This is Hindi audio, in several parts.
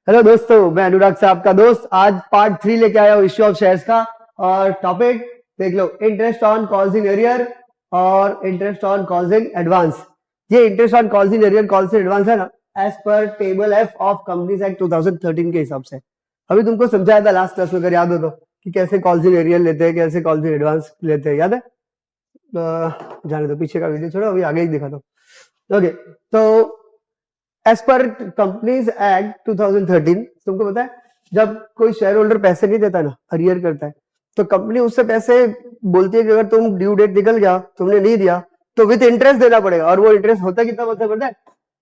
हेलो दोस्तों, मैं अनुराग साहब का दोस्त। आज पार्ट 3 लेके आया हूँ इश्यू ऑफ शेयर्स का। और टॉपिक देख लो, interest on calls in arrear और interest on calls in advance. ये interest on calls in arrear calls in advance है ना, as per table F of companies act 2013 के हिसाब से। अभी तुमको समझाया था लास्ट क्लास में, अगर याद हो तो, कि कैसे कॉल्स इन एरियर लेते हैं, कैसे कॉल्स इन एडवांस लेते हैं। याद है? जाने दो, पीछे का वीडियो छोड़ो, अभी आगे ही दिखा दो। ओके, तो एज पर कंपनीज एक्ट 2013, तुमको पता है जब कोई शेयर होल्डर पैसे नहीं देता ना, अरियर करता है, तो कंपनी उससे पैसे बोलती है कि अगर तुम ड्यू डेट निकल गया, तुमने नहीं दिया, तो विद इंटरेस्ट देना पड़ेगा। और वो इंटरेस्ट होता कितना पता है?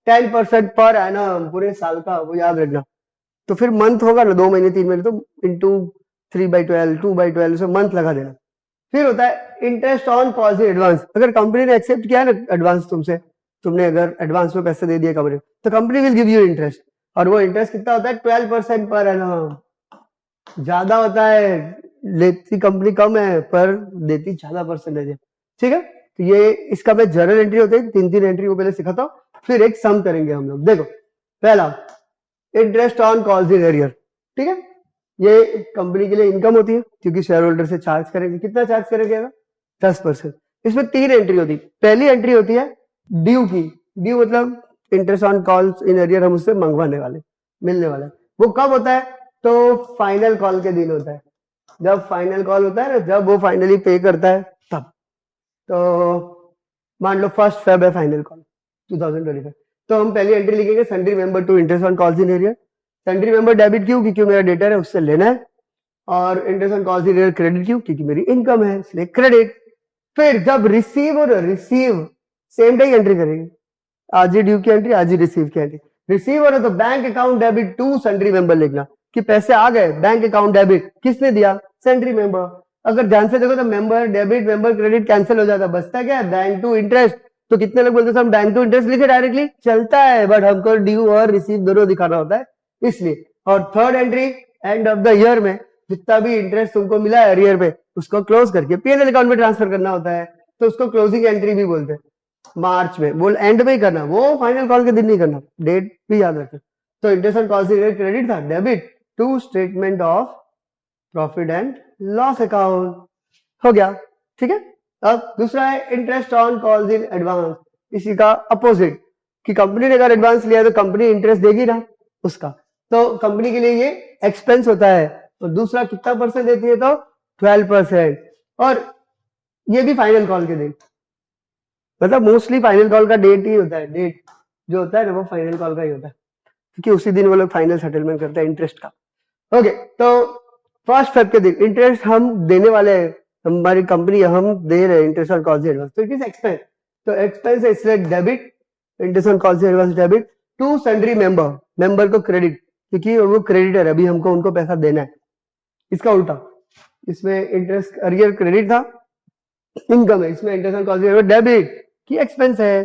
10% पर एनम, पूरे साल का, वो याद रखना। तो फिर मंथ होगा ना, 2 महीने 3 महीने, तो इंटू 3/12 2/12 से मंथ लगा देना। फिर होता है interest on calls in advance. अगर कंपनी ने एक्सेप्ट किया ना एडवांस तुमसे, तुमने अगर एडवांस में पैसे दे दिए कंपनी, तो company will give you interest. और वो इंटरेस्ट कितना होता है? 12% पर एनम। ज्यादा होता है, लेती कंपनी कम है पर देती ज्यादा परसेंटेज है। ठीक है, तो ये इसका मैं जर्नल एंट्री होते हैं, 3 एंट्री को पहले सिखाता हूँ, फिर एक सम करेंगे हम लोग। देखो, पहला interest on calls in arrear. ठीक है, ये कंपनी के लिए इनकम होती है, क्योंकि शेयर होल्डर से चार्ज करेंगे। कितना चार्ज करेंगे? 10%। इसमें 3 एंट्री होती है। पहली एंट्री होती है ड्यू की। ड्यू मतलब interest on calls in arrear, हम उससे मंगवाने वाले, मिलने वाले। वो कब होता है? तो फाइनल कॉल के दिन होता है। जब फाइनल कॉल होता है ना, जब वो फाइनली पे करता है तब। तो मान लो 1 Feb है फाइनल कॉल 2025, तो हम पहली एंट्री लिखेंगे sundry member to interest on calls in arrear. Sundry member debit क्यों? क्योंकि मेरा डेटर है, उससे लेना है। और interest on calls in arrear credit क्यों? क्योंकि मेरी इनकम है, इसलिए क्रेडिट। फिर जब रिसीव हो, रिसीव सेम डे एंट्री करेंगे। आज ही ड्यू की एंट्री, आज ही रिसीव की एंट्री। रिसीव हो रहा तो bank account debit to sundry member लिखना, कि पैसे आ गए, बैंक अकाउंट डेबिट। किसने दिया? Sundry member. अगर ध्यान से देखो तो member debit, member credit cancel हो जाता, बचता क्या है? Bank to interest. तो कितने लोग बोलते हैं हम बैंक टू इंटरेस्ट लिखे डायरेक्टली, चलता है, बट हमको ड्यू और रिसीव दोनों दिखाना होता है, इसलिए। और third entry, end of the year में जितना भी इंटरेस्ट तुमको मिला है अरियर पे, उसको क्लोज करके पीएनएल अकाउंट में ट्रांसफर करना होता है, तो उसको क्लोजिंग एंट्री भी बोलते हैं। मार्च में, वो एंड में ही करना, वो फाइनल कॉल के दिन नहीं करना, डेट भी याद रखें। तो interest on calls in arrear credit था, debit to statement of profit and loss account, हो गया। ठीक है, अब दूसरा है interest on calls in advance. इसी का अपोजिट, कि कंपनी ने अगर एडवांस लिया है तो कंपनी इंटरेस्ट देगी ना उसका, तो कंपनी के लिए ये एक्सपेंस होता है। और दूसरा कितना परसेंट देती है? तो 12%। और ये भी फाइनल कॉल के दिन, मतलब मोस्टली फाइनल कॉल का डेट ही होता है, डेट जो होता है ना वो फाइनल कॉल का ही होता है, क्योंकि उसी दिन वो लोग फाइनल सेटलमेंट करते हैं इंटरेस्ट का। ओके, तो 1 Feb के दिन इंटरेस्ट हम देने वाले हैं, हमारी कंपनी हम दे रहे हैं इंटरेस्ट ऑन कॉल्स एडवांस, तो इट इज एक्सपेंस। तो एक्सपेंस है, इसलिए debit, interest on calls advance debit to sundry member, member को क्रेडिट, क्योंकि वो क्रेडिटर है, अभी हमको उनको पैसा देना है। इसका उल्टा, इसमें इंटरेस्ट अरियर क्रेडिट था, इनकम है, इसमें interest on calls advance debit की एक्सपेंस है।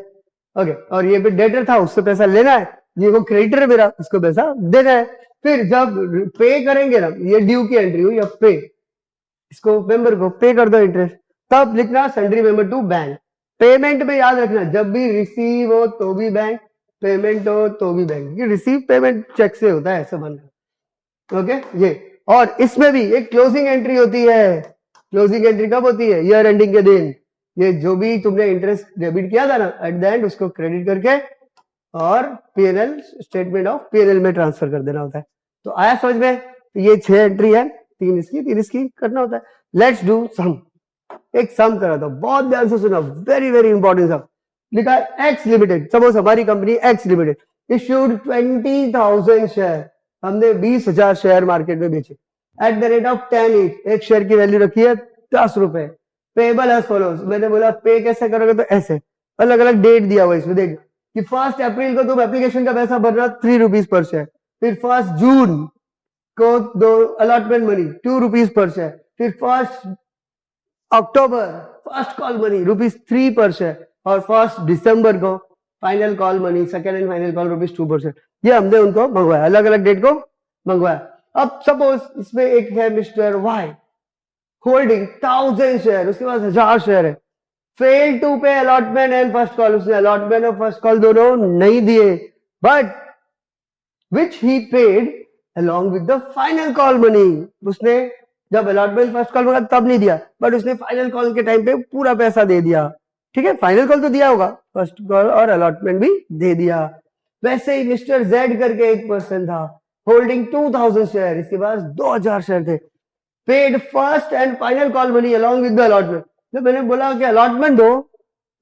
ओके, और ये पे डेटर था, उससे पैसा लेना है, ये वो क्रेडिटर है मेरा, उसको पैसा देना है। फिर जब पे करेंगे ना, ये ड्यू की एंट्री हुई, अब पे, इसको मेंबर को पे कर दो इंटरेस्ट, तब लिखना sundry member to bank. Payment में याद रखना, जब भी रिसीव हो तो भी बैंक, पेमेंट हो तो भी बैंक। ये रिसीव पेमेंट चेक से होता है, ऐसा बनना। ओके, ये। और इसमें भी एक क्लोजिंग एंट्री होती है। क्लोजिंग एंट्री कब होती है? ईयर एंडिंग के दिन। ये जो भी तुमने इंटरेस्ट डेबिट किया था ना, एट द एंड उसको क्रेडिट करके और पीएनएल स्टेटमेंट ऑफ पीएनएल में ट्रांसफर कर देना होता है। तो आया समझ में? तो ये 6 एंट्री है, 3 इसकी 3 इसकी करना होता है। Let's do sum. एक सम करा था, बहुत ध्यान से सुना, वेरी वेरी इंपॉर्टेंट सम। लिखा है एक्स लिमिटेड, सपोज हमारी company x limited issued 20,000 share, हमने 20,000 शेयर मार्केट में बेचे at the rate of 10 each। एक शेयर की वैल्यू रखी है 10 रुपए। पेबल एज फॉलोज, मैंने बोला पे कैसे करोगे, तो ऐसे अलग अलग डेट दिया हुआ इसमें, देख कि 1 अप्रैल को तुम एप्लीकेशन का पैसा भरना 3 रुपीज पर शेयर, फिर 1 जून को दो allotment money 2 rupees per share, फिर 1 अक्टूबर फर्स्ट कॉल मनी ₹3 पर शेयर, और 1 दिसंबर को final call money, second and final call ₹2 पर शेयर। ये हमने उनको मंगवाया, अलग अलग डेट को मंगवाया। अब सपोज इसमें एक है मिस्टर वाई होल्डिंग 1000 शेयर, उसके पास 1000 शेयर है, fail to pay allotment and first call, उसने अलॉटमेंट और फर्स्ट कॉल दोनों नहीं दिए, but which he paid along with the final call money. उसने जब अलॉटमेंट फर्स्ट कॉल मंगा तब नहीं दिया, बट उसने फाइनल कॉल के टाइम पे पूरा पैसा दे दिया. ठीक है, फाइनल कॉल तो दिया होगा, फर्स्ट कॉल और अलॉटमेंट भी दे दिया. वैसे ही मिस्टर जेड करके एक पर्सन था, होल्डिंग 2000 शेयर, इसके पास 2000 शेयर थे. Paid first and final call money along with the allotment. जब मैंने बोला कि अलॉटमेंट दो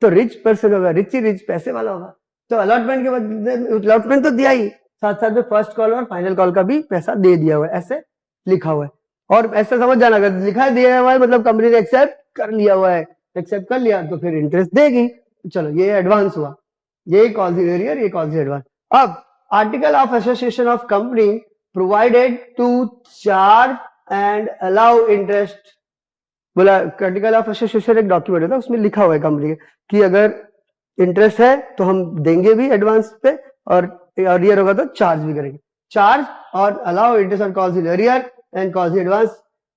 तो रिच पर्सन होगा, रिच ही रिच पैसे वाला होगा, तो अलॉटमेंट के बाद अलॉटमेंट तो दिया ही, साथ साथ में फर्स्ट कॉल और फाइनल कॉल का भी पैसा दे दिया हुआ है, ऐसे लिखा हुआ है. और ऐसा समझ जाना, अगर लिखा दिया हुआ है मतलब कंपनी ने एक्सेप्ट कर लिया हुआ है, एक्सेप्ट कर लिया तो फिर इंटरेस्ट देगी. चलो ये एडवांस हुआ, ये कॉल्स इन एरियर, ये कॉल्स इन एडवांस. अब article of association of company provided to charge and allow interest. बोला आर्टिकल ऑफ एसोसिएशन एक डॉक्यूमेंट है, उसमें लिखा हुआ है कंपनी के कि अगर इंटरेस्ट है तो हम देंगे भी एडवांस पे, और अरियर होगा तो चार्ज भी करेंगे. चार्ज और allow interest on calls in arrear and calls in advance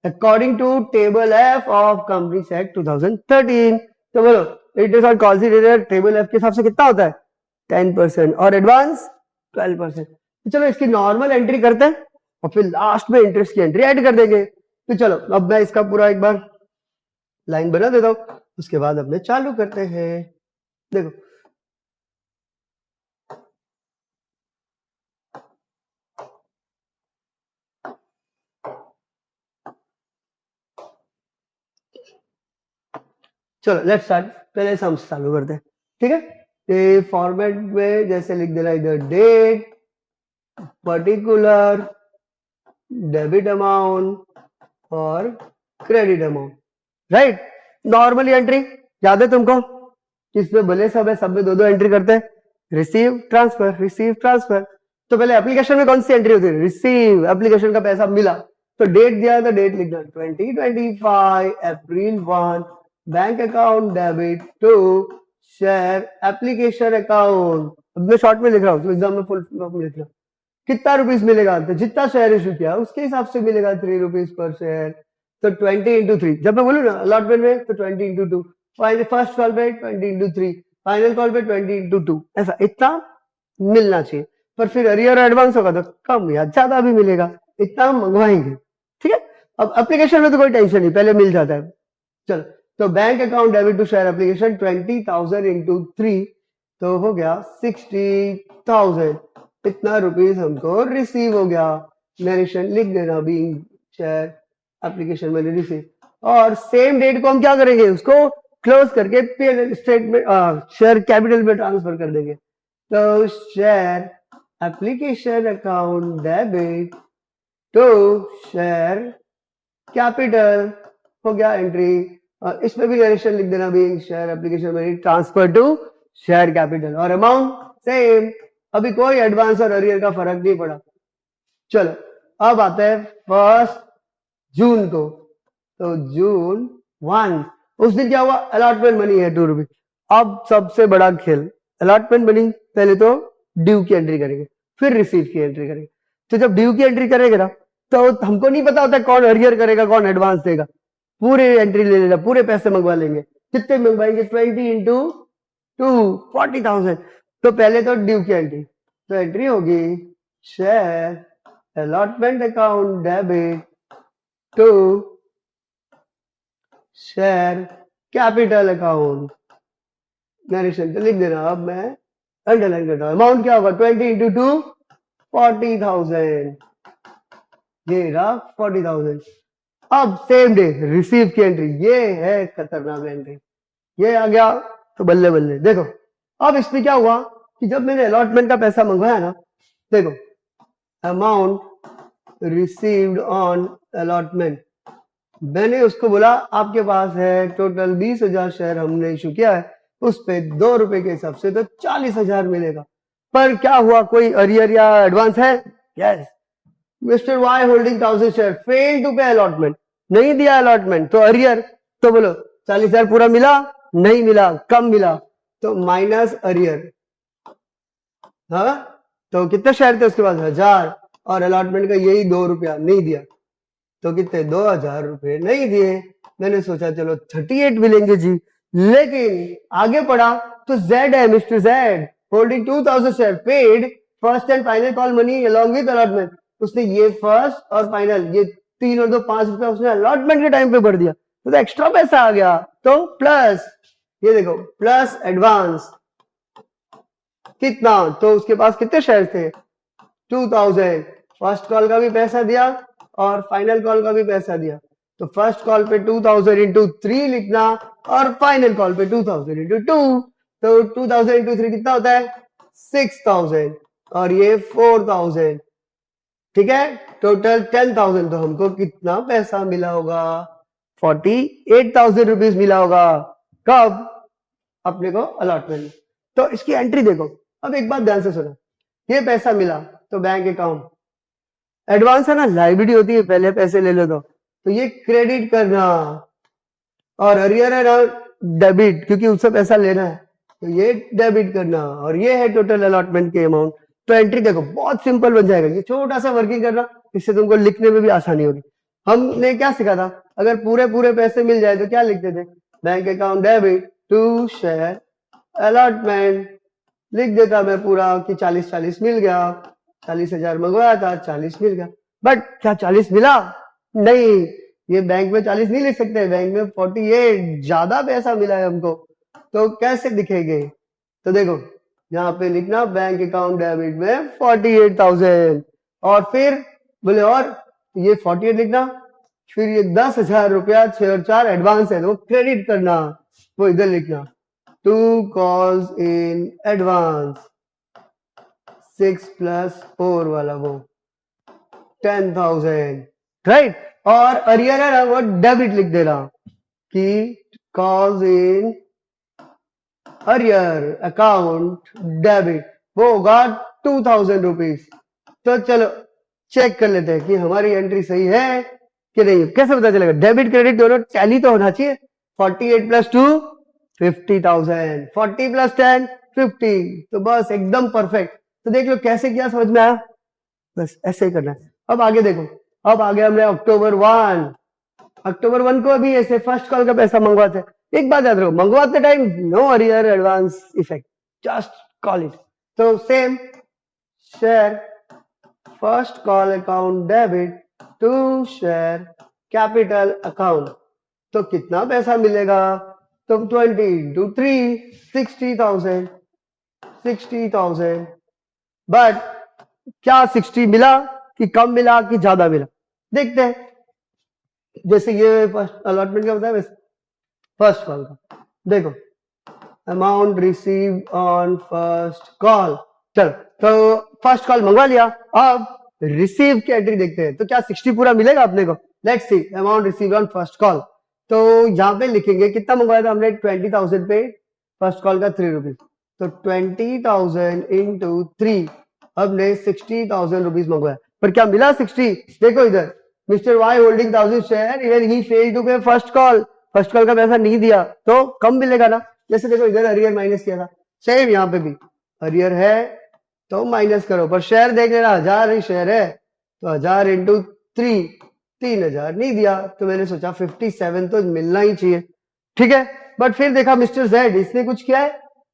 according to table F of companies act 2013. तो बोलो interest on calls in arrear table F के हिसाब से कितना होता है? 10% और एडवांस 12%. तो चलो इसकी नॉर्मल एंट्री करते हैं और फिर लास्ट में इंटरेस्ट की एंट्री ऐड कर देंगे. तो चलो अब मैं इसका पूरा एक बार लाइन बना देता हूं, उसके बाद अपने चालू करते हैं. देखो चलो लेट्स स्टार्ट, पहले हम चालू करते हैं. ठीक है, ये फॉर्मेट में जैसे लिख देना इधर डेट, पर्टिकुलर, डेबिट अमाउंट और credit amount. Right, normally entry याद है तुमको, किसमें भले सब है, सब में दो दो एंट्री करते हैं. Receive transfer, receive transfer. तो पहले एप्लीकेशन में कौन सी एंट्री होती है? रिसीव, एप्लीकेशन का पैसा मिला तो डेट दिया तो डेट लिखना 2025 April 1, bank account debit to share application account. अब मैं शॉर्ट में लिख रहा हूँ, एग्जाम में फुल फॉर्म लिख रहा हूँ. कितना रुपीस मिलेगा? तो जितना शेयर इशू किया उसके हिसाब से मिलेगा 3 रुपीज पर शेयर. तो 20 इंटू 3, जब मैं बोलूँ ना अलॉटमेंट में तो 20 इंटू 2, फर्स्ट कॉल पे 20 इंटू 3, फाइनल कॉल पे 20 इंटू 2, ऐसा इतना मिलना चाहिए. पर फिर अरियर एडवांस होगा तो कम या ज्यादा भी मिलेगा, इतना हम मंगवाएंगे. ठीक है, अब एप्लीकेशन में तो कोई टेंशन नहीं, पहले मिल जाता है. चलो तो bank account debit to share application 20,000 into 3 तो हो गया 60,000. इतना रुपीस हमको रिसीव हो गया. नरेशन लिख देना बीइंग शेयर एप्लीकेशन मैंने रिसीव. और सेम डेट को हम क्या करेंगे? उसको क्लोज करके पे स्टेटमेंट शेयर कैपिटल में ट्रांसफर कर देंगे. तो share application account debit to share capital हो गया एंट्री. और इसमें भी नरेशन लिख देना being share application money transfer to share capital और अमाउंट सेम. अभी कोई एडवांस और अरियर का फर्क नहीं पड़ा. चलो अब आता है 1 जून को. तो जून 1 उस दिन क्या हुआ? अलॉटमेंट मनी है 2 रुपीज. अब सबसे बड़ा खेल, अलॉटमेंट मनी पहले तो ड्यू की एंट्री करेंगे, फिर रिसीव की एंट्री करेंगे. तो जब ड्यू की एंट्री करेंगे ना तो हमको नहीं पता होता कौन अरियर करेगा कौन एडवांस देगा. पूरे एंट्री ले लेना, पूरे पैसे मंगवा लेंगे. कितने मंगवाएंगे? 20 इंटू 2 40,000. तो पहले तो ड्यू की एंट्री, तो एंट्री होगी share allotment account debit to share capital account. Narration तो लिख देना, अब मैं अंडरलाइन करता हूं. अमाउंट क्या होगा? 20 इंटू 2 40,000. ये रहा 40,000. अब सेम डे रिसीव की एंट्री, ये है खतरनाक एंट्री. ये आ गया तो बल्ले बल्ले. देखो अब इसमें क्या हुआ कि जब मैंने अलॉटमेंट का पैसा मंगवाया ना, देखो अमाउंट रिसीव्ड ऑन अलॉटमेंट, मैंने उसको बोला आपके पास है टोटल 20,000 शेयर हमने इशू किया है, उस पे 2 रुपए के हिसाब से तो 40,000 मिलेगा. पर क्या हुआ? कोई अरियर या एडवांस है? Yes, mister Y holding 1000 share fail to pay allotment, नहीं दिया अलॉटमेंट तो अरियर. तो बोलो 40,000 पूरा मिला? नहीं मिला, कम मिला, तो माइनस अरियर. हाँ, तो कितने शेयर थे उसके पास? 1000, और अलॉटमेंट का यही 2 रुपया नहीं दिया, तो कितने? 2,000 रुपए नहीं दिए. मैंने सोचा चलो 38 मिलेंगे जी, लेकिन आगे पढ़ा तो जेड है, mister Z holding 2,000 share paid first and final call money along with allotment. उसने ये फर्स्ट और फाइनल ये 3 और 2 5 रुपया उसने अलॉटमेंट के टाइम पे भर दिया, तो एक्स्ट्रा पैसा आ गया। तो प्लस ये देखो प्लस एडवांस कितना, तो उसके पास कितने शेयर थे 2000। फर्स्ट कॉल का भी पैसा दिया और फाइनल कॉल का भी पैसा दिया, तो फर्स्ट कॉल पे 2000 इंटू 3 लिखना और फाइनल कॉल पे 2000 इंटू 2, तो 2000 इंटू 3 कितना होता है 6000 और ये 4000, ठीक है, टोटल 10,000। तो हमको कितना पैसा मिला होगा 48,000 रुपीज मिला होगा। कब? अपने को अलॉटमेंट में। तो इसकी एंट्री देखो। अब एक बात ध्यान से सुनो, ये पैसा मिला तो बैंक अकाउंट, एडवांस है ना, लायबिलिटी होती है, पहले पैसे ले लो तो ये क्रेडिट करना, और अरियर है ना डेबिट, क्योंकि उससे पैसा लेना है, तो ये डेबिट करना, और ये है टोटल अलॉटमेंट के अमाउंट। तो एंट्री देखो बहुत सिंपल बन जाएगा, ये छोटा सा वर्किंग करना, इससे तुमको लिखने में भी आसानी होगी। हमने क्या सीखा था, अगर पूरे पैसे मिल जाए तो क्या लिखते थे, bank account debit to share allotment, लिख देता मैं पूरा कि 40 मिल गया, 40,000 मंगवाया था 40 मिल गया। बट क्या 40 मिला? नहीं, ये बैंक में 40 नहीं लिख सकते, बैंक में 48 ज्यादा पैसा मिला है हमको, तो कैसे दिखेंगे? तो देखो यहाँ पे लिखना बैंक अकाउंट डेबिट में 48,000, और फिर बोले और ये 48 लिखना, फिर ये 10,000 रुपया 6 और 4 एडवांस है तो क्रेडिट करना, वो इधर लिखना 2 calls in advance 6 + 4 वाला वो 10,000, राइट। और अरियर है ना वो डेबिट लिख देना कि calls in arrear account debit, वो होगा 2,000 रुपीज। तो चलो चेक कर लेते हैं कि हमारी एंट्री सही है कि नहीं। कैसे पता चलेगा? डेबिट क्रेडिट दोनों टैली तो होना चाहिए। 48 + 2 50,000, 40 + 10 50, तो बस एकदम परफेक्ट। तो देख लो कैसे किया, समझ में आया? बस ऐसे ही करना है। अब आगे देखो, अब आगे हमने अक्टूबर 1 को अभी ऐसे फर्स्ट कॉल का पैसा मंगवाते। एक बात याद रखो, मंगवाते time no arrear advance effect, just call it. तो same share first call account debit to share capital account, तो कितना पैसा मिलेगा? तो 20 इंटू 3 60,000। बट क्या 60 मिला कि कम मिला कि ज्यादा मिला? देखते हैं। जैसे ये फर्स्ट अलॉटमेंट का बताया, वैसे फर्स्ट कॉल का देखो, amount receive on first call. चलो तो फर्स्ट कॉल मंगवा लिया, अब रिसीव की एंट्री देखते हैं। तो क्या 60 पूरा मिलेगा अपने को? Let's see, amount receive on first call, तो यहाँ पे लिखेंगे कितना मंगवाया था हमने 20,000 पे, फर्स्ट कॉल का 3 रुपीज, तो 20,000 इंटू 3, हमने 60,000 रुपीज मंगवाया। पर क्या मिला 60? देखो इधर, mister Y holding 1000 share, even he failed to pay first call का पैसा नहीं दिया, तो कम मिलेगा ना। जैसे देखो इधर अरियर माइनस किया था, सेम यहाँ पे भी अरियर है तो माइनस करो, पर शेयर देख लेना 1000 ही शेयर है, तो 1000 इंटू 3 3,000 नहीं दिया, तो मैंने सोचा 57 तो मिलना ही चाहिए, ठीक है। बट फिर देखा मिस्टर जेड, इसने कुछ किया है,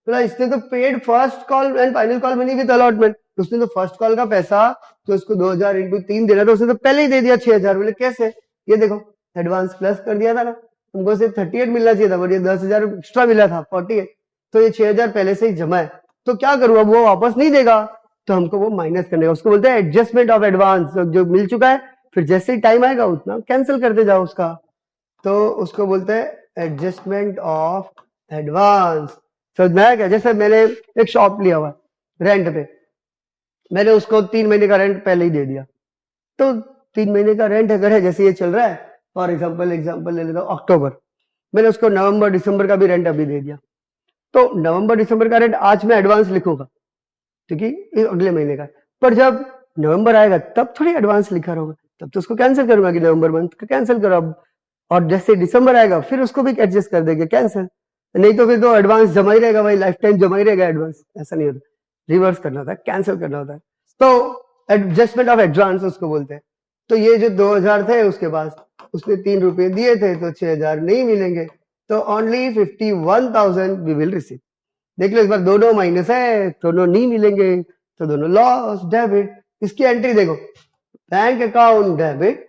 तो इसने तो paid first call and final call money with allotment, उसने तो फर्स्ट कॉल का पैसा तो उसको 2000 इंटू 3 देना, तो उसने तो पहले ही दे दिया 6,000। बोले कैसे? ये देखो एडवांस प्लस कर दिया था ना, तुमको सिर्फ 38 मिलना चाहिए था, बट ये 10,000 एक्स्ट्रा मिला था 48, तो ये 6,000 पहले से ही जमा है, तो क्या करूँ अब, वो वापस नहीं देगा, तो हमको वो माइनस करने का, उसको बोलते हैं एडजस्टमेंट ऑफ एडवांस। जो मिल चुका है फिर जैसे ही टाइम आएगा उतना कैंसिल करते जाओ उसका, तो उसको बोलते हैं एडजस्टमेंट ऑफ एडवांस। समझ में आया क्या? जैसे मैंने एक शॉप लिया हुआ रेंट पे, मैंने उसको 3 महीने का रेंट पहले ही दे दिया, तो 3 महीने का रेंट अगर है, जैसे ये चल रहा है, फॉर एग्जाम्पल ले लेता हूँ अक्टूबर, मैंने उसको नवंबर दिसंबर का भी रेंट अभी दे दिया, तो नवंबर दिसंबर का रेंट आज मैं एडवांस लिखूंगा क्योंकि अगले महीने का, पर जब नवंबर आएगा तब थोड़ी एडवांस लिखा होगा, तब तो उसको कैंसिल करूंगा कि नवंबर मंथ का कैंसिल करो अब, और जैसे दिसंबर आएगा फिर उसको भी एडजस्ट कर देंगे कैंसिल, नहीं तो फिर तो एडवांस जमा ही रहेगा भाई, लाइफ टाइम जमा ही रहेगा एडवांस, ऐसा नहीं होता, रिवर्स करना होता है, कैंसिल करना होता है। तो एडजस्टमेंट ऑफ एडवांस उसको बोलते हैं। तो ये जो 2000 थे उसके पास, उसने 3 रुपए दिए थे, तो 6,000 नहीं मिलेंगे, तो ओनली 51,000 वी विल रिसीव। देख लो इस बार दोनों माइनस है, दोनों नहीं मिलेंगे, तो दोनों लॉस डेबिट। इसकी एंट्री देखो, bank account debit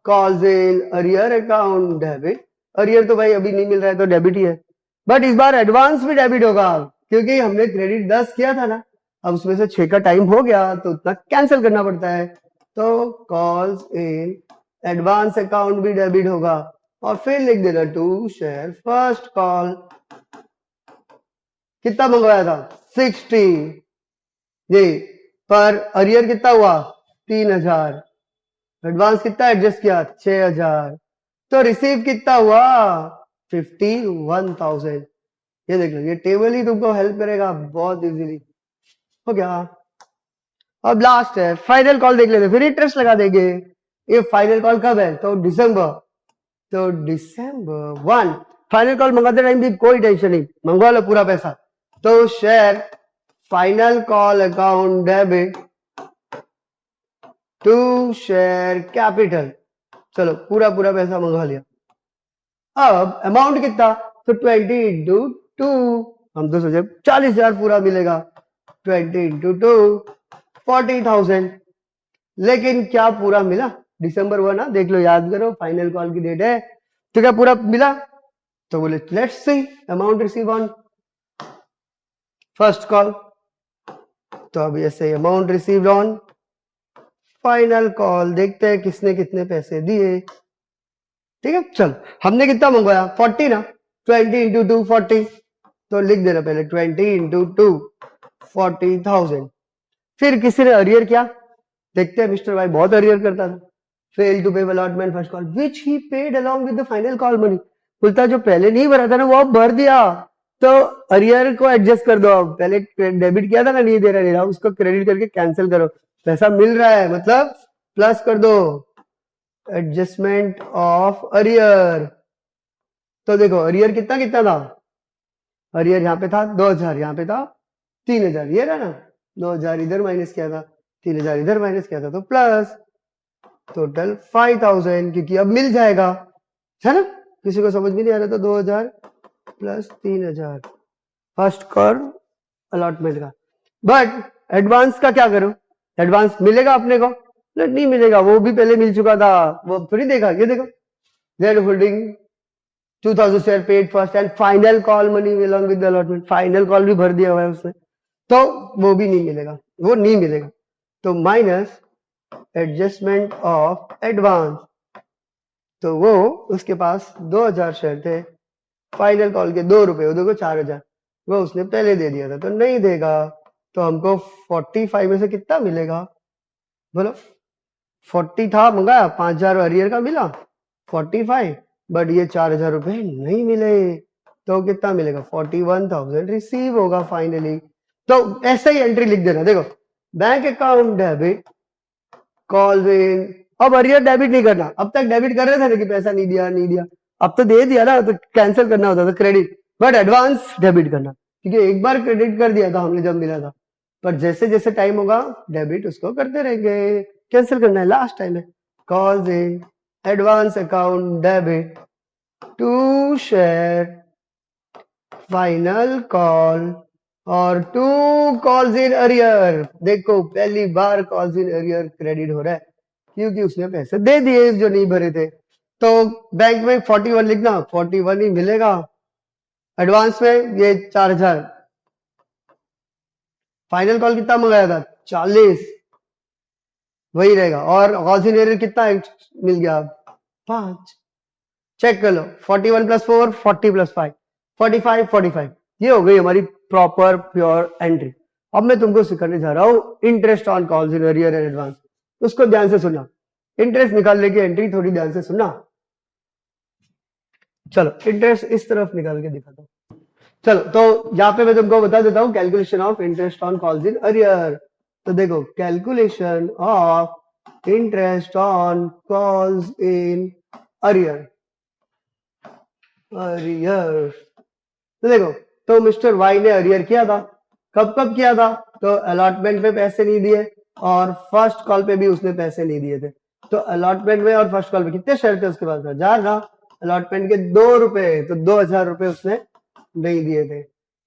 calls in arrear account debit. Arrear तो भाई अभी नहीं मिल रहा है तो डेबिट ही है, बट इस बार एडवांस भी डेबिट होगा क्योंकि हमने क्रेडिट 10 किया था ना, अब उसमें से 6 का टाइम हो गया तो उतना कैंसिल करना पड़ता है, तो कॉल्स इन एडवांस अकाउंट भी डेबिट होगा। और फिर लिख देना टू शेयर फर्स्ट कॉल। कितना मंगवाया था 60 जी, पर अरियर कितना हुआ 3000, एडवांस कितना एडजस्ट किया 6000, तो रिसीव कितना हुआ 51,000। ये देख लो, ये टेबल ही तुमको हेल्प करेगा बहुत इजीली। हो गया। अब लास्ट है फाइनल कॉल, देख लेते फिर इंटरेस्ट लगा देंगे। ये फाइनल कॉल कब है तो दिसंबर, तो दिसंबर 1 फाइनल कॉल मंगाते टाइम भी कोई टेंशन नहीं, मंगवा लो पूरा पैसा। तो share final call account debit to share capital, चलो पूरा पूरा पैसा मंगवा लिया। अब अमाउंट कितना, तो 20 इंटू 2, हम तो सोचे 40,000 पूरा मिलेगा, 20 इंटू 2 40,000, लेकिन क्या पूरा मिला दिसंबर 1 ना, देख लो याद करो फाइनल कॉल की डेट है, तो क्या पूरा मिला, तो बोले let's see amount receive on first call, तो अब ऐसे amount received on final call, देखते हैं किसने कितने पैसे दिए। ठीक है, चल हमने कितना मंगवाया 40 ना, 20 इंटू 2 40, तो लिख देना पहले 20 इंटू 2 40,000। फिर किसी ने अरियर किया, देखते हैं मिस्टर भाई बहुत अरियर करता था, fail to pay allotment first call which he paid along with the final call money, बोलता जो पहले नहीं भरा था ना वो अब भर दिया, तो अरियर को एडजस्ट कर दो, अब पहले डेबिट किया था ना नहीं दे रहा उसको क्रेडिट करके कैंसिल करो, पैसा मिल रहा है मतलब प्लस कर दो, एडजस्टमेंट ऑफ अरियर। तो देखो अरियर कितना कितना था, अरियर यहाँ पे था 2000, यहाँ पे था 3000, ये रहा ना 2000 इधर माइनस किया था, 3000 इधर माइनस किया था, तो प्लस टोटल 5000, क्योंकि अब मिल जाएगा है ना, किसी को समझ में नहीं आ रहा था 2000 प्लस 3000 फर्स्ट कॉल अलॉटमेंट का। बट एडवांस का क्या करो, एडवांस मिलेगा अपने को नहीं मिलेगा, वो भी पहले मिल चुका था, वो थोड़ी देखा, ये देखो Z holding 2000 share paid first and final call money along with the allotment, final call भी भर दिया हुआ है उसने, तो वो भी नहीं मिलेगा, वो नहीं मिलेगा, तो माइनस एडजस्टमेंट ऑफ एडवांस, तो वो उसके पास 2000 शेयर थे, फाइनल कॉल के 2 रुपए, वो देखो 4000 वो उसने पहले दे दिया था, तो नहीं देगा, तो हमको 45 में से कितना मिलेगा बोलो, 40 था मंगाया, 5000 अरियर का मिला 45, बट ये 4000 रुपए नहीं मिले, तो कितना मिलेगा 41,000 रिसीव होगा फाइनली। तो ऐसे ही एंट्री लिख देना, देखो bank account debit calls in, अब अरियर डेबिट नहीं करना, अब तक डेबिट कर रहे थे ना कि पैसा नहीं दिया नहीं दिया, अब तो दे दिया ना, तो कैंसिल करना होता था क्रेडिट, बट एडवांस डेबिट करना, क्योंकि एक बार क्रेडिट कर दिया था हमने जब मिला था, पर जैसे जैसे टाइम होगा डेबिट उसको करते रहेंगे, कैंसिल करना है लास्ट टाइम है, calls in advance account debit to share final call और 2 कॉल्स इन अरियर, देखो पहली बार कॉल्स इन अरियर क्रेडिट हो रहा है क्योंकि उसने पैसे दे दिए जो नहीं भरे थे, तो बैंक में 41 लिखना, 41 ही मिलेगा, एडवांस में ये 4000, फाइनल कॉल कितना मंगाया था 40, वही रहेगा, और कॉल्स इन अरियर कितना मिल गया 5, चेक कर लो 41 प्लस 4 40 प्लस 5 45, ये हो गई हमारी प्रॉपर प्योर एंट्री। अब मैं तुमको सिखाने जा रहा हूं interest on calls in arrear and advance, उसको ध्यान से सुनना, इंटरेस्ट निकालने की एंट्री थोड़ी ध्यान से सुनना। चलो इंटरेस्ट इस तरफ निकाल के दिखाता हूं, चलो तो यहाँ पे मैं तुमको बता देता हूँ calculation of interest on calls in arrear. तो देखो calculation of interest on calls in arrear, तो देखो तो मिस्टर वाई ने अरियर किया था, कब कब किया था, तो अलॉटमेंट पे पैसे नहीं दिए और फर्स्ट कॉल पे भी उसने पैसे नहीं दिए थे, तो अलॉटमेंट में और फर्स्ट कॉल पे कितने शेयर थे उसके पास 1000 था, अलॉटमेंट के 2 रुपए, तो 2000 रुपए उसने नहीं दिए थे,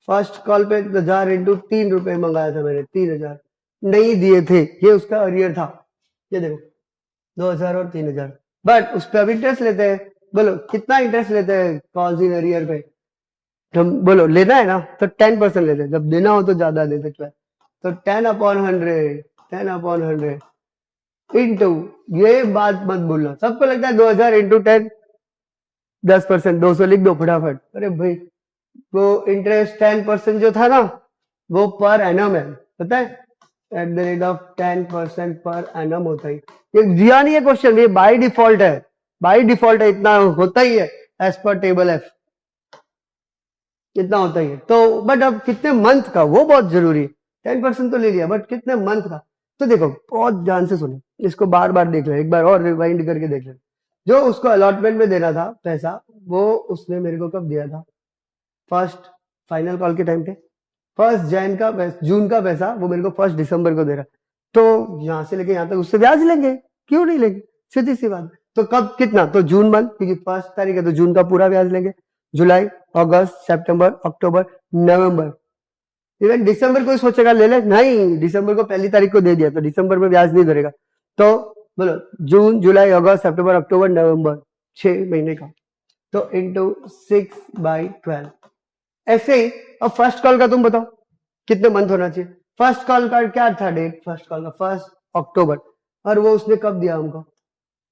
फर्स्ट कॉल पे 1000 इंटू 3 रुपए मंगाया था मैंने 3000 नहीं दिए थे, ये उसका अरियर था, ये देखो 2000 और 3000, बट उस पर अब इंटरेस्ट लेते हैं। बोलो कितना इंटरेस्ट लेते हैं कॉल्स इन एरियर पे? हम बोलो लेना है ना तो 10% लेते हैं, जब देना हो तो ज्यादा दे सकते हैं। तो 10/100, 10/100 इंटू, ये बात मत भूलना। सबको लगता है 2000 इंटू 10 10%, 200 लिख दो फटाफट। अरे भाई वो इंटरेस्ट 10% जो था ना वो पर एनम है, पता है, at the rate of 10% per annum होता ही। ये दिया नहीं है क्वेश्चन, ये बाय डिफॉल्ट है, बाय डिफॉल्ट है, इतना होता ही है एज पर टेबल एफ, इतना होता ही है। तो बट अब कितने मंथ का वो बहुत जरूरी है। 10% तो ले लिया बट कितने मंथ का? तो देखो बहुत ध्यान से सुनो, इसको बार बार देख ले, एक बार और रिवाइंड करके देख ले। जो उसको अलॉटमेंट में देना था पैसा वो उसने मेरे को कब दिया था? फर्स्ट फाइनल कॉल के टाइम पे। जून का पैसा वो मेरे को 1 दिसंबर को दे रहा, तो यहां से लेके यहां तक उससे ब्याज लेंगे, क्यों नहीं लेंगे, सीधी सी बात। तो कब कितना? तो जून मंथ, क्योंकि 1 तारीख है तो जून का पूरा ब्याज लेंगे। जुलाई, अगस्त, सितंबर, अक्टूबर, नवंबर, इवन दिसंबर को सोचेगा ले ले, नहीं, दिसंबर को 1 तारीख को दे दिया तो दिसंबर में ब्याज नहीं धरेगा। तो बोलो जून, जुलाई, अगस्त, सितंबर, अक्टूबर, नवंबर, 6 महीने का, तो इंटू 6/12। ऐसे ही अब फर्स्ट कॉल का तुम बताओ कितने मंथ होना चाहिए? फर्स्ट कॉल का क्या था डेट? फर्स्ट कॉल का 1 अक्टूबर, और वो उसने कब दिया हमको?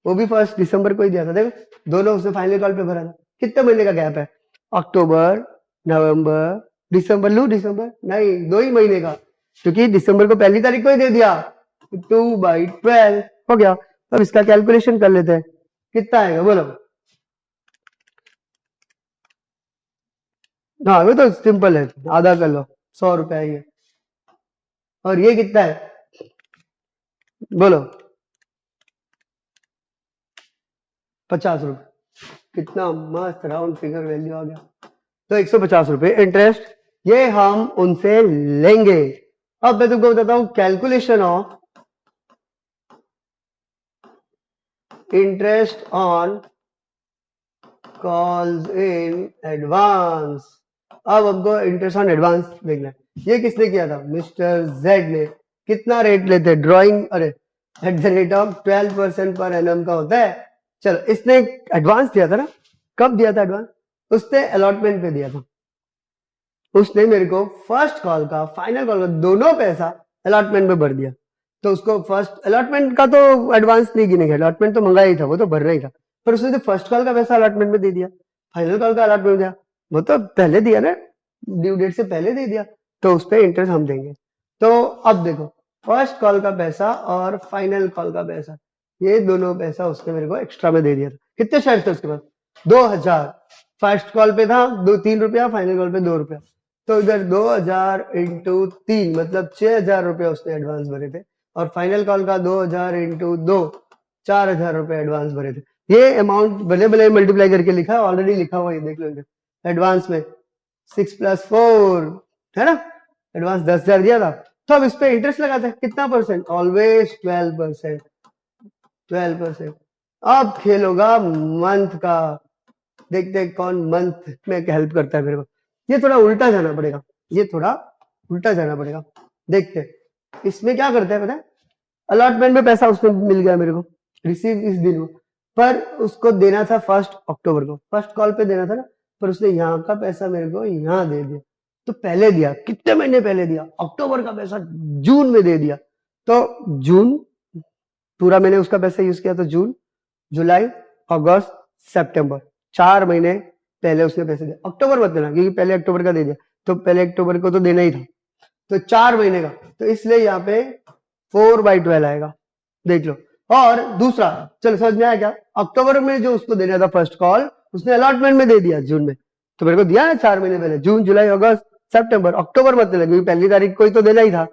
वो भी 1 दिसंबर को ही दिया था। देखो दोनों उसने फाइनल कॉल पे भरा था। कितने महीने का गैप है? अक्टूबर, नवंबर, दिसंबर। लू दिसंबर नहीं, 2 ही महीने का, क्योंकि दिसंबर को 1 तारीख को ही दे दिया। 2/12 हो गया। अब इसका कैलकुलेशन कर लेते हैं, कितना आएगा बोलो। हाँ वो तो सिंपल है, आधा कर लो, 100 रुपया ही है। और ये कितना है बोलो? 50 रुपए। कितना मस्त राउंड फिगर वैल्यू आ गया। तो 150 रुपए इंटरेस्ट ये हम उनसे लेंगे। अब मैं तुमको बताता हूं calculation of interest on calls in advance. अब हमको इंटरेस्ट ऑन एडवांस देखना है। ये किसने किया था? मिस्टर जेड ने। कितना रेट लेते हैं ड्रॉइंग? अरे at the rate of 12% per annum का होता है। चलो इसने एडवांस दिया था ना, कब दिया था एडवांस? उसने अलॉटमेंट पे दिया था। उसने मेरे को फर्स्ट कॉल का, फाइनल कॉल का, दोनों पैसा अलॉटमेंट में भर दिया। तो उसको फर्स्ट अलॉटमेंट का तो एडवांस नहीं गिनेगा, अलॉटमेंट तो मंगाया ही था, वो तो भरना ही था। पर उसने तो फर्स्ट कॉल का पैसा अलॉटमेंट में दे दिया, फाइनल कॉल का अलॉटमेंट में दिया, वो तो पहले दिया ना, ड्यू डेट से पहले दे दिया, तो उस पर इंटरेस्ट हम देंगे। तो अब देखो फर्स्ट कॉल का पैसा और फाइनल कॉल का पैसा, ये दोनों पैसा उसने मेरे को एक्स्ट्रा में दे दिया था। कितने शेयर थे उसके पास? 2000। फर्स्ट कॉल पे था 3 रुपया, फाइनल कॉल पे 2 रुपया। तो इधर 2000 इंटू 3 मतलब 6000 रुपया उसने एडवांस भरे थे, और फाइनल कॉल का 2000 इंटू 2 4000 रुपए एडवांस भरे थे। ये अमाउंट भले भले मल्टीप्लाई करके लिखा है, ऑलरेडी लिखा हुआ है, देख लो एडवांस में 6 + 4 है ना, एडवांस 10,000 दिया था। तो अब इस पे इंटरेस्ट लगाते हैं, कितना परसेंट? ऑलवेज 12%। 12%। अब खेल होगा मंथ का, देखते हैं कौन मंथ में हेल्प करता है मेरे को। ये थोड़ा उल्टा जाना पड़ेगा, ये थोड़ा उल्टा जाना पड़ेगा। देखते हैं इसमें क्या करते हैं, पता है? अलॉटमेंट में पैसा उसको मिल गया मेरे को, रिसीव इस दिन, पर उसको देना था 1 अक्टूबर को, फर्स्ट कॉल पे देना था ना, पर उसने यहाँ का पैसा मेरे को यहाँ दे दिया। तो पहले दिया, कितने महीने पहले दिया? अक्टूबर का पैसा जून में दे दिया। तो जून पूरा मैंने उसका पैसा यूज किया, तो जून, जुलाई, अगस्त, सितंबर, 4 महीने पहले उसने पैसे दिया। अक्टूबर मत देना, क्योंकि पहले अक्टूबर का दे दिया, तो पहले अक्टूबर को तो देना ही था, तो 4 महीने का, तो इसलिए यहाँ पे 4/12 आएगा, देख लो। और दूसरा, चलो समझ में आया क्या? अक्टूबर में जो उसको देना था फर्स्ट कॉल, उसने अलॉटमेंट में दे दिया जून में, तो मेरे को दिया है 4 महीने पहले, जून, जुलाई, अगस्त, सितंबर, अक्टूबर मत देना, क्योंकि 1 तारीख को ही तो देना ही था।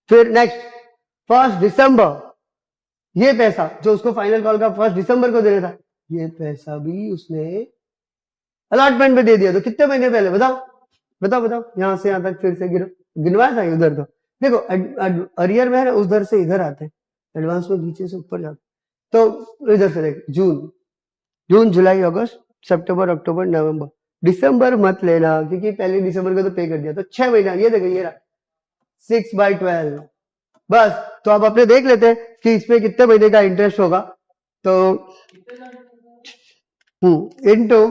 फिर नेक्स्ट 1 दिसंबर, ये पैसा जो उसको फाइनल कॉल का 1 दिसंबर को देना था, ये पैसा भी उसने अलॉटमेंट में दे दिया। तो कितने महीने पहले बताओ बताओ बताओ, यहां से यहां तक फिर से गिनवाया था उधर। तो देखो अरियर में है ना, उधर से इधर आते हैं, एडवांस में नीचे से ऊपर जाते। तो इधर से देख, जून, जुलाई, अगस्त, सितंबर, अक्टूबर, नवंबर, दिसंबर मत लेना, क्योंकि 1 दिसंबर को तो पे कर दिया, तो 6 महीना। ये देखो ये रहा 6/12, बस। तो अब अपने देख लेते हैं कि इसमें कितने महीने का इंटरेस्ट होगा। तो इंटू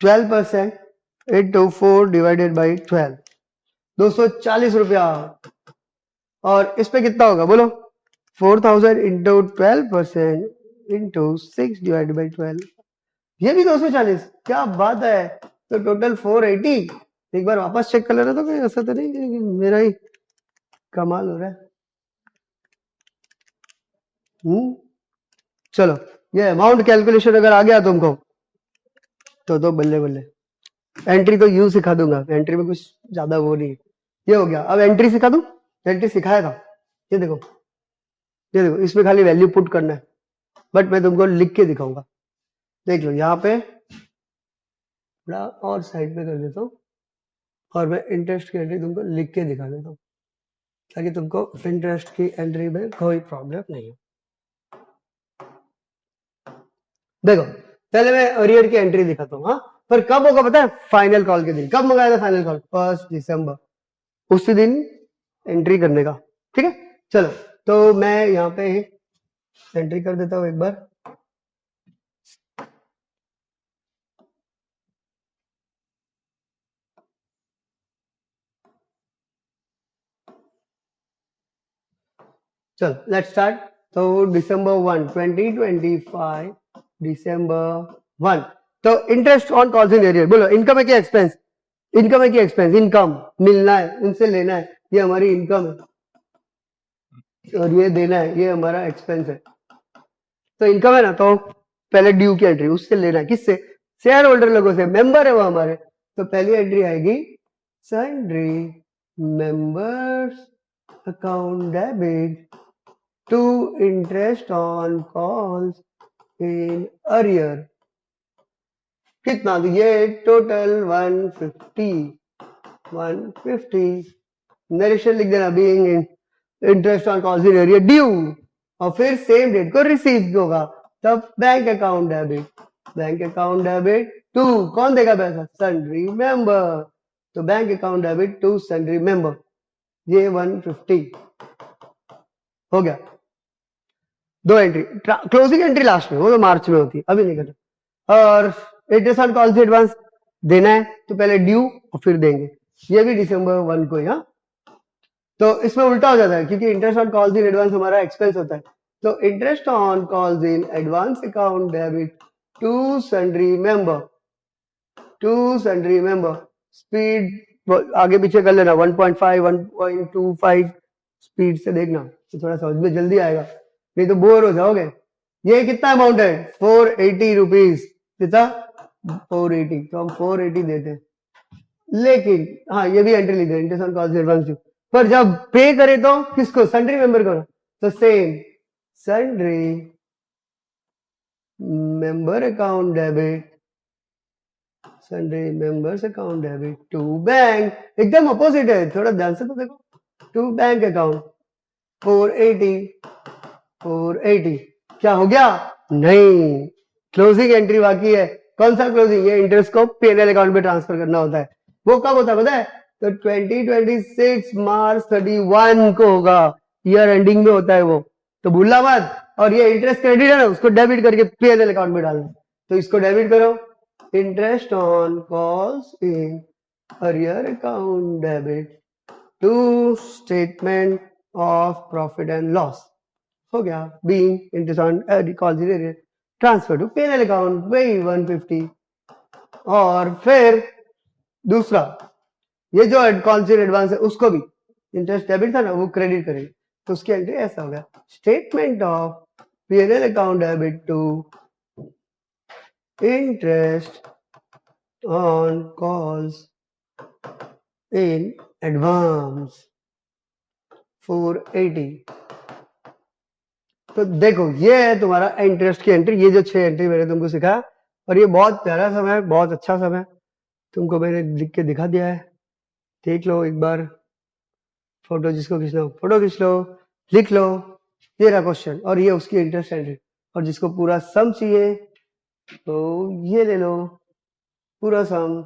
12% इंटू 4 डिवाइडेड बाई 12, 240 रुपया। और इस पे कितना होगा बोलो? 4000 इंटू 12% इंटू 6 डिवाइडेड बाई 12, ये भी 240। क्या बात है! तो टोटल 480। एक बार वापस चेक कर लेना, तो कोई ऐसा तो नहीं कि मेरा ही कमाल हो रहा है। चलो, ये अमाउंट कैलकुलेशन अगर आ गया तुमको तो बल्ले बल्ले। एंट्री तो यूं सिखा दूंगा, एंट्री में कुछ ज्यादा वो नहीं है। ये हो गया। अब एंट्री सिखा दूं? एंट्री सिखाया था, ये देखो, ये देखो, इसमें खाली वैल्यू पुट करना है, बट मैं तुमको लिख के दिखाऊंगा। देख लो, यहाँ पे थोड़ा और साइड पे कर देता हूँ और मैं इंटरेस्ट की एंट्री तुमको लिख के दिखा देता हूँ, ताकि तुमको इंटरेस्ट की एंट्री में कोई प्रॉब्लम नहीं है। देखो, पहले मैं अरियर की एंट्री दिखाता हूँ। हाँ, पर कब होगा पता है? फाइनल कॉल के दिन। कब मंगाया था फाइनल कॉल? 1 दिसंबर। उसी दिन एंट्री करने का। ठीक है, चलो, तो मैं यहाँ पे एंट्री कर देता हूँ एक बार। चलो, लेट्स स्टार्ट। तो December 1, 2025, December 1। तो interest on calls in arrear, बोलो इनकम है कि एक्सपेंस? इनकम है कि एक्सपेंस? इनकम मिलना है, उनसे लेना है, ये हमारी इनकम है, और ये देना है, ये हमारा एक्सपेंस है। तो इनकम है ना, तो पहले ड्यू की एंट्री, उससे लेना है। किससे? शेयर होल्डर लोगों से, मेंबर है वो हमारे। तो पहली एंट्री आएगी sundry members account debit to interest on calls in arrear. कितना? तो ये टोटल 150 नरेशन लिख देना, being interest on calls in arrear due, और फिर सेम डेट को रिसीव होगा, तब bank account debit, bank account debit to, कौन देगा पैसा? Sundry member. तो bank account debit to sundry member, ये 150 हो गया। दो एंट्री, क्लोजिंग एंट्री लास्ट में, वो तो मार्च में होती है, अभी नहीं करना। और इंटरेस्ट ऑन कॉल्स एडवांस देना है, तो पहले ड्यू और फिर देंगे, ये भी December 1 को। यहाँ तो इसमें उल्टा हो जाता है, क्योंकि interest on calls in advance हमारा एक्सपेंस होता है। तो interest on calls in advance account debit to sundry member, to sundry member. Speed आगे पीछे कर लेना, 1.5, 1.25 स्पीड से देखना, तो थोड़ा समझ में जल्दी आएगा, नहीं तो बोर हो जाओगे। ये कितना अमाउंट है? 480 रुपीज। कितना? 480। तो हम 480 देते हैं, लेकिन हाँ, ये भी एंट्री लिख दें, interest on calls advance due. पर जब पे करे तो किसको? सन्ड्री मेंबर को। तो same, sundry member account debit, sundry members account debit to bank, एकदम अपोजिट है, थोड़ा ध्यान से तो देखो, टू बैंक अकाउंट 480, 480। क्या हो गया? नहीं, क्लोजिंग एंट्री बाकी है। कौन सा क्लोजिंग? ये इंटरेस्ट को पीएनएल अकाउंट में ट्रांसफर करना होता है। वो कब होता है पता है? तो 2026 मार्च 31 को होगा, ईयर एंडिंग में होता है वो, तो भूलना मत। और ये इंटरेस्ट क्रेडिट है ना, उसको डेबिट करके पीएनएल अकाउंट में डालना। तो इसको डेबिट करो, interest on calls in arrear account debit to statement of profit and loss, हो गया। Being interest on calls in arrear transfer to PNL account, वही 150। और फिर दूसरा, ये जो कॉल्स इन एडवांस है, उसको भी इंटरेस्ट डेबिट था ना, वो क्रेडिट करेंगे, तो उसकी एंट्री ऐसा हो गया, statement of PNL account debit to interest on calls in advance 480। तो देखो, ये है तुम्हारा इंटरेस्ट की एंट्री। ये जो 6 एंट्री मैंने तुमको सिखाया, और ये बहुत प्यारा समय है, बहुत अच्छा समय, तुमको मैंने लिख के दिखा दिया है। देख लो एक बार, फोटो जिसको खींचना हो फोटो खींच लो, लिख लो, ये रहा क्वेश्चन, और ये उसकी इंटरेस्ट एंट्री। और जिसको पूरा सम चाहिए तो ये ले लो, पूरा सम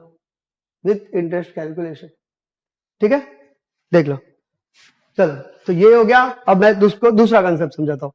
विथ इंटरेस्ट कैलकुलेशन। ठीक है, देख लो। चलो, तो ये हो गया। अब मैं दूसरा कंसेप्ट समझाता हूँ।